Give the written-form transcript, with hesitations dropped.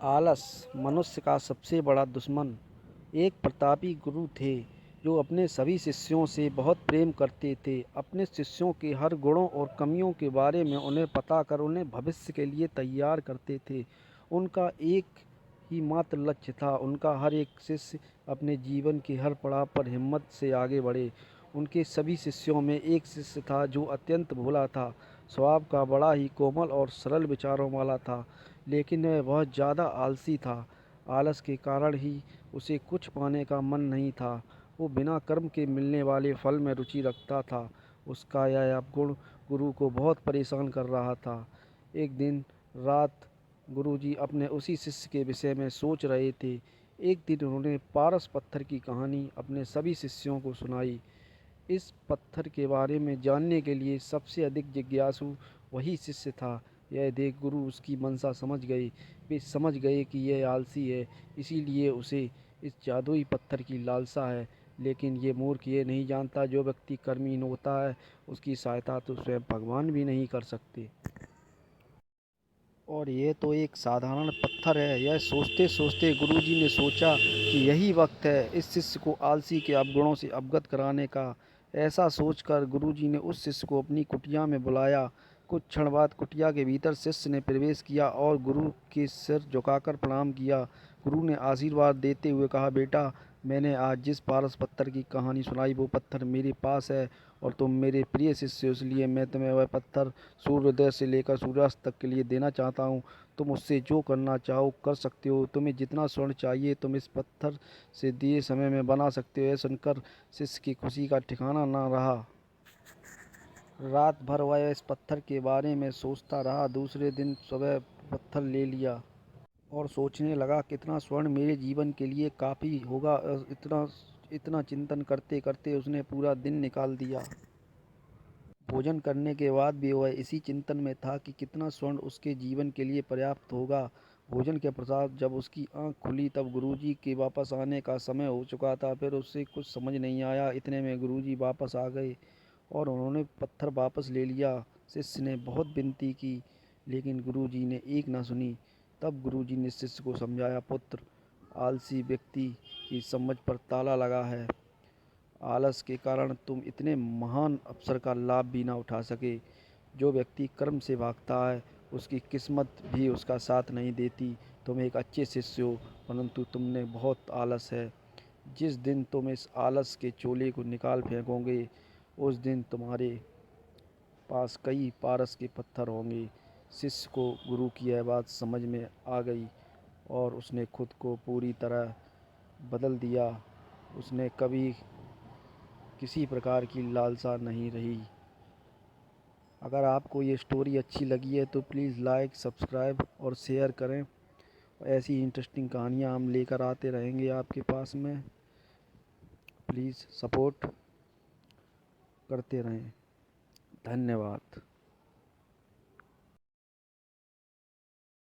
आलस मनुष्य का सबसे बड़ा दुश्मन। एक प्रतापी गुरु थे जो अपने सभी शिष्यों से बहुत प्रेम करते थे। अपने शिष्यों के हर गुणों और कमियों के बारे में उन्हें पता कर उन्हें भविष्य के लिए तैयार करते थे। उनका एक ही मात्र लक्ष्य था, उनका हर एक शिष्य अपने जीवन के हर पड़ाव पर हिम्मत से आगे बढ़े। उनके सभी शिष्यों में एक शिष्य था जो अत्यंत भोला था, स्वभाव का बड़ा ही कोमल और सरल विचारों वाला था, लेकिन वह बहुत ज़्यादा आलसी था। आलस के कारण ही उसे कुछ पाने का मन नहीं था। वो बिना कर्म के मिलने वाले फल में रुचि रखता था। उसका यह अवगुण गुरु को बहुत परेशान कर रहा था। एक दिन रात गुरुजी अपने उसी शिष्य के विषय में सोच रहे थे। एक दिन उन्होंने पारस पत्थर की कहानी अपने सभी शिष्यों को सुनाई। इस पत्थर के बारे में जानने के लिए सबसे अधिक जिज्ञासु वही शिष्य था। यह देख गुरु उसकी मंशा समझ गए। वे समझ गए कि यह आलसी है, इसीलिए उसे इस जादुई पत्थर की लालसा है। लेकिन ये मूर्ख ये नहीं जानता, जो व्यक्ति कर्महीन होता है उसकी सहायता तो स्वयं भगवान भी नहीं कर सकते। और ये तो एक साधारण पत्थर है। यह सोचते सोचते गुरुजी ने सोचा कि यही वक्त है इस शिष्य को आलसी के अवगुणों से अवगत कराने का। ऐसा सोचकर गुरुजी ने उस शिष्य को अपनी कुटिया में बुलाया। कुछ क्षण बाद कुटिया के भीतर शिष्य ने प्रवेश किया और गुरु के सिर झुकाकर प्रणाम किया। गुरु ने आशीर्वाद देते हुए कहा, बेटा, मैंने आज जिस पारस पत्थर की कहानी सुनाई वो पत्थर मेरे पास है और तुम मेरे प्रिय शिष्य हो, इसलिए मैं तुम्हें वह पत्थर सूर्योदय से लेकर सूर्यास्त तक के लिए देना चाहता हूँ। तुम उससे जो करना चाहो कर सकते हो। तुम्हें जितना स्वर्ण चाहिए तुम इस पत्थर से दिए समय में बना सकते हो। यह सुनकर शिष्य की खुशी का ठिकाना न रहा। रात भर वह इस पत्थर के बारे में सोचता रहा। दूसरे दिन सुबह पत्थर ले लिया और सोचने लगा, कितना स्वर्ण मेरे जीवन के लिए काफ़ी होगा। इतना इतना चिंतन करते करते उसने पूरा दिन निकाल दिया। भोजन करने के बाद भी वह इसी चिंतन में था कि कितना स्वर्ण उसके जीवन के लिए पर्याप्त होगा। भोजन के पश्चात जब उसकी आंख खुली तब गुरुजी के वापस आने का समय हो चुका था। फिर उसे कुछ समझ नहीं आया। इतने में गुरुजी वापस आ गए और उन्होंने पत्थर वापस ले लिया। शिष्य ने बहुत विनती की, लेकिन गुरुजी ने एक न सुनी। तब गुरुजी ने शिष्य को समझाया, पुत्र, आलसी व्यक्ति की समझ पर ताला लगा है। आलस के कारण तुम इतने महान अवसर का लाभ भी ना उठा सके। जो व्यक्ति कर्म से भागता है उसकी किस्मत भी उसका साथ नहीं देती। तुम एक अच्छे शिष्य हो, परंतु तुमने बहुत आलस है। जिस दिन तुम इस आलस के चोले को निकाल फेंकोगे उस दिन तुम्हारे पास कई पारस के पत्थर होंगे। शिष्य को गुरु की यह बात समझ में आ गई और उसने खुद को पूरी तरह बदल दिया। उसने कभी किसी प्रकार की लालसा नहीं रही। अगर आपको ये स्टोरी अच्छी लगी है तो प्लीज़ लाइक, सब्सक्राइब और शेयर करें। ऐसी इंटरेस्टिंग कहानियाँ हम लेकर आते रहेंगे आपके पास में। प्लीज़ सपोर्ट करते रहें। धन्यवाद।